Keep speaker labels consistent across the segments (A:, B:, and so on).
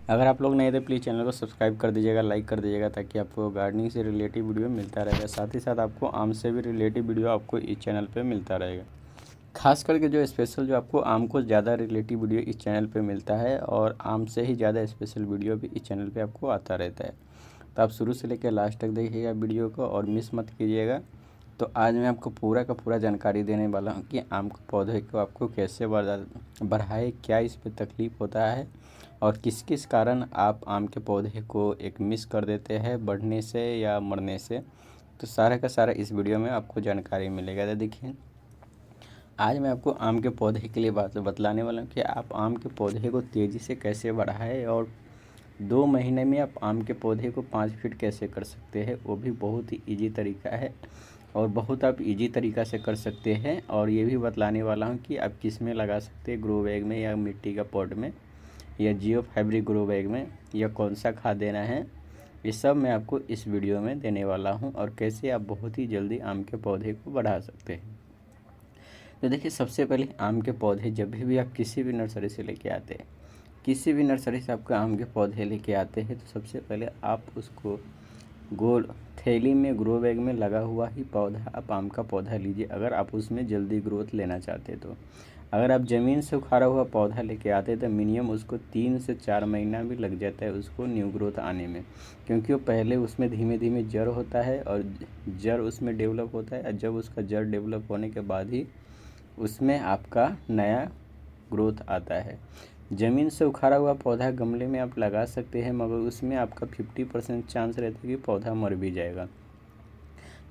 A: अगर आप लोग नए थे प्लीज़ चैनल को सब्सक्राइब कर दीजिएगा, लाइक कर दीजिएगा, ताकि आपको गार्डनिंग से रिलेटिव वीडियो मिलता रहेगा। साथ ही साथ आपको आम से भी रिलेटिव वीडियो आपको इस चैनल पे मिलता रहेगा। खास करके जो स्पेशल जो आपको आम को ज़्यादा रिलेटिव वीडियो इस चैनल पे मिलता है, और आम से ही ज़्यादा स्पेशल वीडियो भी इस चैनल पे आपको आता रहता है। तो आप शुरू से लेकर लास्ट तक देखिएगा वीडियो को और मिस मत कीजिएगा। तो आज मैं आपको पूरा का पूरा जानकारी देने वाला हूँ कि आम के पौधे को आपको कैसे बढ़ाए, क्या इस पर तकलीफ़ होता है और किस किस कारण आप आम के पौधे को एक मिस कर देते हैं बढ़ने से या मरने से। तो सारा का सारा इस वीडियो में आपको जानकारी मिलेगा। तो देखिए, आज मैं आपको आम के पौधे के लिए बात बतलाने वाला हूँ कि आप आम के पौधे को तेज़ी से कैसे बढ़ाएं और 2 महीने में आप आम के पौधे को 5 फीट कैसे कर सकते हैं। वो भी बहुत ही ईजी तरीका है और बहुत आप इजी तरीक़ा से कर सकते हैं। और ये भी बतलाने वाला हूँ कि आप किस में लगा सकते हैं, ग्रो बैग में या मिट्टी का पॉट में या जियो फाइब्रिक ग्रो बैग में, या कौन सा खाद देना है। ये सब मैं आपको इस वीडियो में देने वाला हूँ और कैसे आप बहुत ही जल्दी आम के पौधे को बढ़ा सकते हैं। तो देखिए, सबसे पहले आम के पौधे जब भी आप किसी भी नर्सरी से लेके आते हैं, किसी भी नर्सरी से आपके आम के पौधे लेके आते हैं, तो सबसे पहले आप उसको गोल थैली में ग्रो बैग में लगा हुआ ही पौधा, आप आम का पौधा लीजिए अगर आप उसमें जल्दी ग्रोथ लेना चाहते तो। अगर आप ज़मीन से उखाड़ा हुआ पौधा लेके आते तो मिनिमम उसको 3 से 4 महीना भी लग जाता है उसको न्यू ग्रोथ आने में, क्योंकि वो पहले उसमें धीमे धीमे जड़ होता है और जड़ उसमें डेवलप होता है, और जब उसका जड़ डेवलप होने के बाद ही उसमें आपका नया ग्रोथ आता है। ज़मीन से उखाड़ा हुआ पौधा गमले में आप लगा सकते हैं, मगर उसमें आपका 50% चांस रहता है कि पौधा मर भी जाएगा।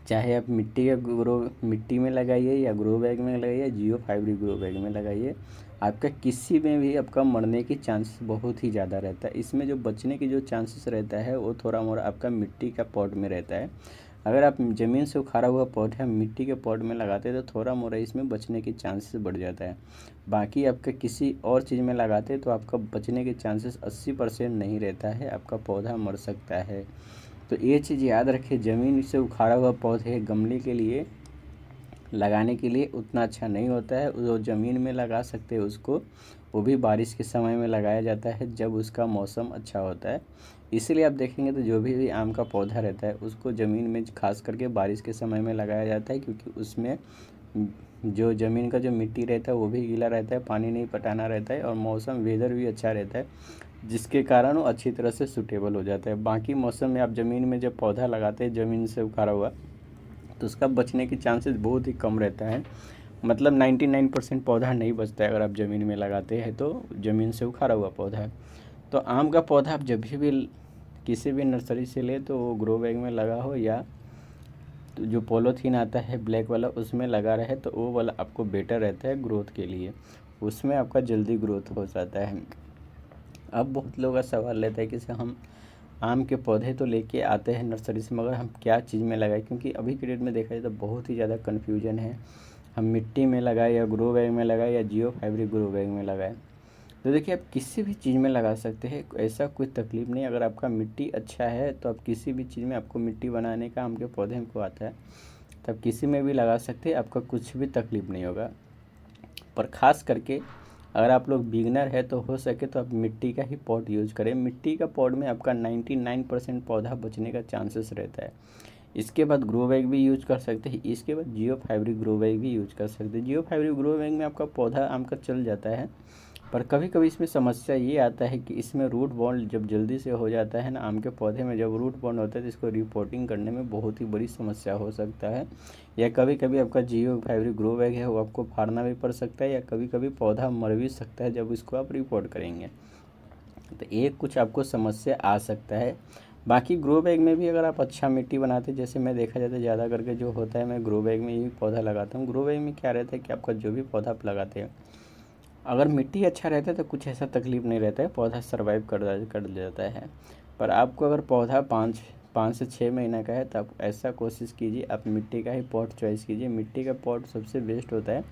A: चाहे आप मिट्टी में लगाइए या ग्रो बैग में लगाइए, जियो फाइब्रिक ग्रो बैग में लगाइए, आपका किसी में भी आपका मरने की चांस बहुत ही ज़्यादा रहता है। इसमें जो बचने की जो चांसेस रहता है वो थोड़ा मोड़ा आपका मिट्टी का पॉट में रहता है। अगर आप ज़मीन से उखाड़ा हुआ पौधा मिट्टी के पॉट में लगाते हैं तो थोड़ा मोड़ा इसमें बचने की चांसेस बढ़ जाता है। बाकी आपका किसी और चीज़ में लगाते हैं तो आपका बचने के चांसेस 80% नहीं रहता है, आपका पौधा मर सकता है। तो ये चीज़ याद रखिए, ज़मीन से उखाड़ा हुआ पौधे गमले के लिए लगाने के लिए उतना अच्छा नहीं होता है। जो ज़मीन में लगा सकते हैं उसको, वो भी बारिश के समय में लगाया जाता है जब उसका मौसम अच्छा होता है। इसीलिए आप देखेंगे तो जो भी आम का पौधा रहता है उसको ज़मीन में खास करके बारिश के समय में लगाया जाता है, क्योंकि उसमें जो ज़मीन का जो मिट्टी रहता है वो भी गीला रहता है, पानी नहीं पटाना रहता है और मौसम वेदर भी अच्छा रहता है, जिसके कारण वो अच्छी तरह से सूटेबल हो जाता है। बाकी मौसम में आप ज़मीन में जब पौधा लगाते हैं ज़मीन से उखाड़ा हुआ, तो उसका बचने की चांसेस बहुत ही कम रहता है। मतलब 99% पौधा नहीं बचता है अगर आप ज़मीन में लगाते हैं तो, ज़मीन से उखाड़ा हुआ पौधा है। तो आम का पौधा आप जब भी किसी भी नर्सरी से ले तो वो ग्रो बैग में लगा हो या तो जो पॉलीथीन आता है ब्लैक वाला उसमें लगा रहे तो वो वाला आपको बेटर रहता है ग्रोथ के लिए, उसमें आपका जल्दी ग्रोथ हो जाता है। अब बहुत लोगों का सवाल रहता है कि सर हम आम के पौधे तो लेके आते हैं नर्सरी से, मगर हम क्या चीज़ में लगाएं, क्योंकि अभी के डेट में देखा जाए तो बहुत ही ज़्यादा कन्फ्यूजन है। हम मिट्टी में लगाएं या ग्रो बैग में लगाएं या जियो फाइब्रिक ग्रो बैग में लगाएं। तो देखिए, आप किसी भी चीज़ में लगा सकते हैं, ऐसा कोई तकलीफ़ नहीं। अगर आपका मिट्टी अच्छा है तो आप किसी भी चीज़ में, आपको मिट्टी बनाने का आम के पौधे को आता है तो आप किसी में भी लगा सकते हैं, आपका कुछ भी तकलीफ़ नहीं होगा। पर ख़ास करके अगर आप लोग बिगनर है तो हो सके तो आप मिट्टी का ही पॉट यूज़ करें। मिट्टी का पॉट में आपका 99% पौधा बचने का चांसेस रहता है। इसके बाद ग्रो बैग भी यूज कर सकते हैं, इसके बाद जियो फाइब्रिक ग्रो बैग भी यूज कर सकते हैं। जियो फाइब्रिक ग्रो बैग में आपका पौधा आम का चल जाता है, पर कभी कभी इसमें समस्या ये आता है कि इसमें रूट बॉन्ड जब जल्दी से हो जाता है ना, आम के पौधे में जब रूट बॉन्ड होता है तो इसको रिपोर्टिंग करने में बहुत ही बड़ी समस्या हो सकता है, या कभी कभी आपका जियो फाइब्रिक ग्रो बैग है वो आपको फाड़ना भी पड़ सकता है, या कभी कभी पौधा मर भी सकता है जब इसको आप रिपोर्ट करेंगे। तो एक कुछ आपको समस्या आ सकता है। बाकी ग्रो बैग में भी अगर आप अच्छा मिट्टी बनाते, जैसे मैं देखा जाता है ज़्यादा करके जो होता है मैं ग्रो बैग में ही पौधा लगाता हूँ। ग्रो बैग में क्या रहता है कि आपका जो भी पौधा आप लगाते हैं, अगर मिट्टी अच्छा रहता है तो कुछ ऐसा तकलीफ़ नहीं रहता है, पौधा सर्वाइव कर जाता है। पर आपको अगर पौधा पाँच से 6 महीना का है तो आप ऐसा कोशिश कीजिए, आप मिट्टी का ही पॉट चॉइस कीजिए। मिट्टी का पॉट सबसे बेस्ट होता है,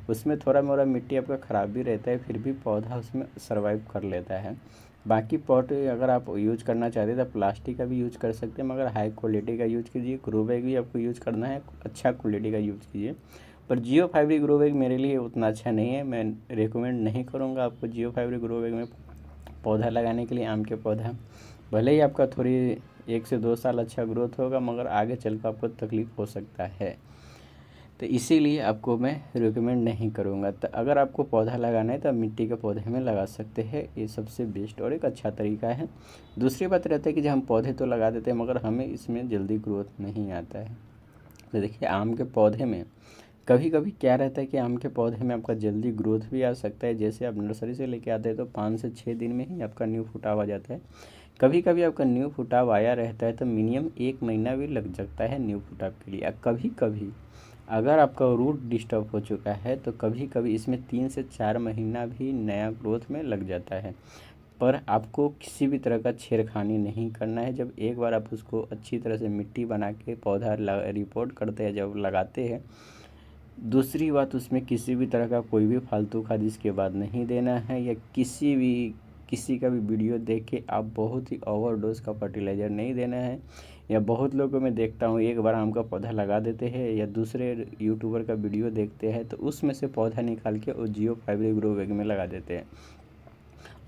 A: उसमें थोड़ा मोड़ा मिट्टी आपका ख़राब भी रहता है फिर भी पौधा उसमें सर्वाइव कर लेता है। बाकी पॉट अगर आप यूज करना चाहते हैं तो प्लास्टिक का भी यूज कर सकते हैं, मगर हाई क्वालिटी का यूज कीजिए। ग्रो बैग भी आपको यूज करना है, अच्छा क्वालिटी का यूज कीजिए। पर जियो फाइब्रिक ग्रो बैग मेरे लिए उतना अच्छा नहीं है, मैं रिकमेंड नहीं करूँगा आपको जियो फाइब्रिक ग्रो बैग में पौधा लगाने के लिए आम के पौधा, भले ही आपका थोड़ी 1 से 2 साल अच्छा ग्रोथ होगा, मगर आगे चल कर आपको तकलीफ़ हो सकता है। तो इसीलिए आपको मैं रिकमेंड नहीं करूँगा। तो अगर आपको पौधा लगाना है तो आप मिट्टी के पौधे में लगा सकते हैं, ये सबसे बेस्ट और एक अच्छा तरीका है। दूसरी बात रहता है कि जब हम पौधे तो लगा देते हैं, मगर हमें इसमें जल्दी ग्रोथ नहीं आता है। तो देखिए, आम के पौधे में कभी कभी क्या रहता है कि आम के पौधे में आपका जल्दी ग्रोथ भी आ सकता है। जैसे आप नर्सरी से लेके आते हैं तो 5 से 6 दिन में ही आपका न्यू फुटाव आ जाता है। कभी कभी आपका न्यू फुटाव आया रहता है तो मिनिमम 1 महीना भी लग सकता है न्यू फुटाव के लिए। कभी कभी अगर आपका रूट डिस्टर्ब हो चुका है तो कभी कभी इसमें 3 से 4 महीना भी नया ग्रोथ में लग जाता है। पर आपको किसी भी तरह का छेड़खानी नहीं करना है। जब एक बार आप उसको अच्छी तरह से मिट्टी बना के पौधा रिपोर्ट करते हैं, जब लगाते हैं, दूसरी बात, उसमें किसी भी तरह का कोई भी फालतू खाद इसके बाद नहीं देना है। या किसी का भी वीडियो देख के आप बहुत ही ओवरडोज का फर्टिलाइज़र नहीं देना है। या बहुत लोगों को मैं देखता हूँ, एक बार आम का पौधा लगा देते हैं या दूसरे यूट्यूबर का वीडियो देखते हैं तो उसमें से पौधा निकाल के वो जियो फाइबर ग्रो बैग में लगा देते हैं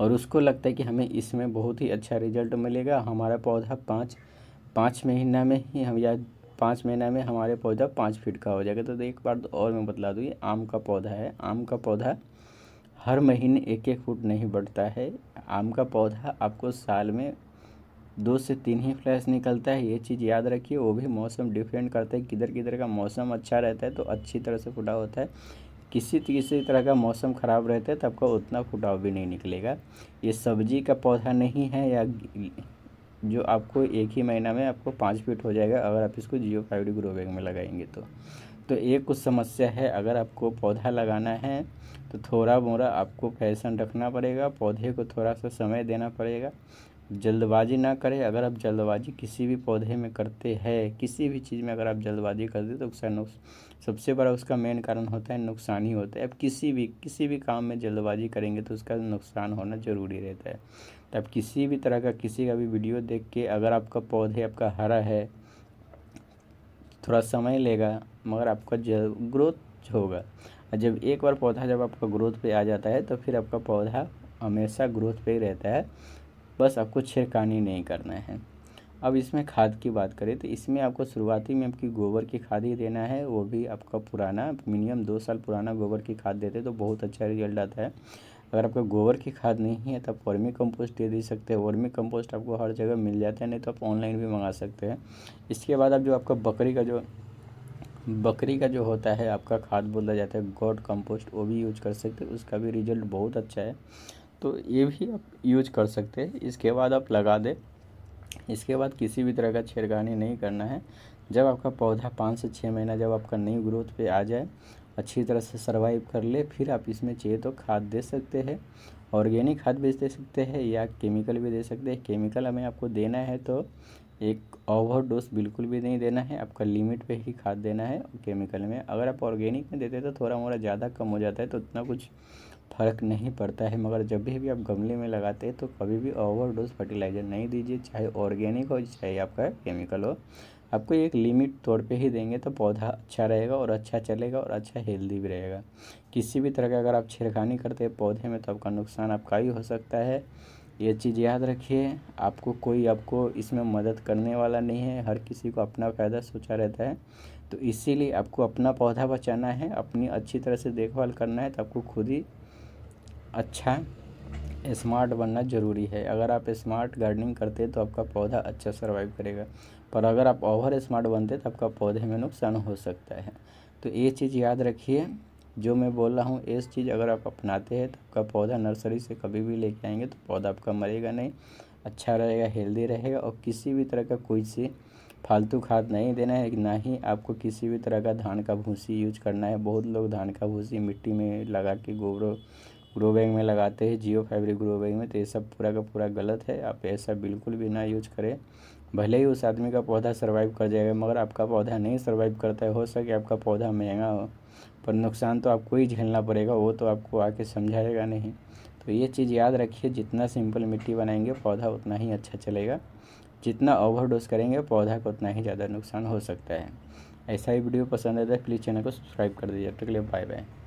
A: और उसको लगता है कि हमें इसमें बहुत ही अच्छा रिजल्ट मिलेगा। हमारा पौधा पाँच महीना में ही हम या 5 महीना में हमारे पौधा 5 फीट का हो जाएगा। तो एक बार तो और मैं बतला दूँ, ये आम का पौधा है। आम का पौधा हर महीने 1-1 फुट नहीं बढ़ता है। आम का पौधा आपको साल में 2 से 3 ही फ्लैश निकलता है, ये चीज़ याद रखिए। वो भी मौसम डिपेंड करता है, किधर किधर का मौसम अच्छा रहता है तो अच्छी तरह से फुटाव होता है। किसी तरह का मौसम ख़राब रहता है तो आपका उतना फुटाव भी नहीं निकलेगा। ये सब्जी का पौधा नहीं है या जो आपको 1 ही महीना में आपको 5 फीट हो जाएगा अगर आप इसको जियो फाइबर ग्रो बैग में लगाएंगे तो ये कुछ समस्या है। अगर आपको पौधा लगाना है तो थोड़ा मोड़ा आपको पैशन रखना पड़ेगा, पौधे को थोड़ा सा समय देना पड़ेगा, जल्दबाजी ना करें। अगर आप जल्दबाजी किसी भी पौधे में करते हैं, किसी भी चीज़ में अगर आप जल्दबाजी करते तो उसका सबसे बड़ा उसका मेन कारण होता है नुकसान ही होता है। अब किसी भी काम में जल्दबाजी करेंगे तो उसका नुकसान होना ज़रूरी रहता है। तो आप किसी भी तरह का किसी का भी वीडियो देख के, अगर आपका पौधे आपका हरा है, थोड़ा समय लेगा मगर आपका ग्रोथ होगा। और जब एक बार पौधा जब आपका ग्रोथ पे आ जाता है तो फिर आपका पौधा हमेशा ग्रोथ पे ही रहता है। बस आपको छेड़खानी नहीं करना है। अब इसमें खाद की बात करें तो इसमें आपको शुरुआती में आपकी गोबर की खाद ही देना है, वो भी आपका पुराना, मिनिमम 2 साल पुराना गोबर की खाद देते तो बहुत अच्छा रिजल्ट आता है। अगर आपका गोबर की खाद नहीं है तो आप वर्मी कंपोस्ट दे सकते हैं। वर्मी कंपोस्ट आपको हर जगह मिल जाता है, नहीं तो आप ऑनलाइन भी मंगा सकते हैं। इसके बाद आप जो आपका बकरी का जो होता है आपका खाद बोला जाता है गॉड कंपोस्ट, वो भी यूज कर सकते हैं, उसका भी रिजल्ट बहुत अच्छा है। तो ये भी आप यूज कर सकते हैं। इसके बाद आप लगा दें। इसके बाद किसी भी तरह का छेड़खानी नहीं करना है। जब आपका पौधा 5 से 6 महीना जब आपका नई ग्रोथ पे आ जाए, अच्छी तरह से सर्वाइव कर ले, फिर आप इसमें चाहिए तो खाद दे सकते हैं। ऑर्गेनिक खाद भी दे सकते हैं या केमिकल भी दे सकते हैं। केमिकल हमें आपको देना है तो एक ओवरडोज बिल्कुल भी नहीं देना है, आपका लिमिट पे ही खाद देना है। केमिकल में अगर आप ऑर्गेनिक में देते तो थोड़ा मोड़ा ज़्यादा कम हो जाता है तो उतना कुछ फ़र्क नहीं पड़ता है। मगर जब भी आप गमले में लगाते हैं तो कभी भी ओवरडोज फर्टिलाइज़र नहीं दीजिए, चाहे ऑर्गेनिक हो चाहे आपका केमिकल हो। आपको एक लिमिट तौर पे ही देंगे तो पौधा अच्छा रहेगा और अच्छा चलेगा और अच्छा हेल्दी भी रहेगा। किसी भी तरह का अगर आप छेड़खानी करते हैं पौधे में तो आपका नुकसान आपका ही हो सकता है। ये चीज़ याद रखिए। आपको इसमें मदद करने वाला नहीं है, हर किसी को अपना फ़ायदा सोचा रहता है। तो इसीलिए आपको अपना पौधा बचाना है, अपनी अच्छी तरह से देखभाल करना है, तो आपको खुद ही अच्छा स्मार्ट बनना ज़रूरी है। अगर आप स्मार्ट गार्डनिंग करते हैं तो आपका पौधा अच्छा सर्वाइव करेगा, पर अगर आप ओवर स्मार्ट बनते तो आपका पौधे में नुकसान हो सकता है। तो ये चीज़ याद रखिए, जो मैं बोल रहा हूँ ये चीज़ अगर आप अपनाते हैं तो आपका पौधा नर्सरी से कभी भी लेके आएंगे तो पौधा आपका मरेगा नहीं, अच्छा रहेगा, हेल्दी रहेगा। और किसी भी तरह का कोई सी फालतू खाद नहीं देना है, ना ही आपको किसी भी तरह का धान का भूसी यूज करना है। बहुत लोग धान का भूसी मिट्टी में लगा के ग्रो बैग में लगाते हैं, जियो फाइबर ग्रो बैग में, तो ये सब पूरा का पूरा गलत है। आप ऐसा बिल्कुल भी ना यूज करें। भले ही उस आदमी का पौधा सर्वाइव कर जाएगा मगर आपका पौधा नहीं सर्वाइव करता है। हो सके आपका पौधा महंगा हो पर नुकसान तो आपको ही झेलना पड़ेगा, वो तो आपको आके समझाएगा नहीं। तो ये चीज़ याद रखिए, जितना सिंपल मिट्टी बनाएंगे पौधा उतना ही अच्छा चलेगा, जितना ओवरडोज करेंगे पौधा को उतना ही ज़्यादा नुकसान हो सकता है। ऐसा ही वीडियो पसंद आता है प्लीज़ चैनल को सब्सक्राइब कर दीजिए। तब तक के लिए बाय बाय।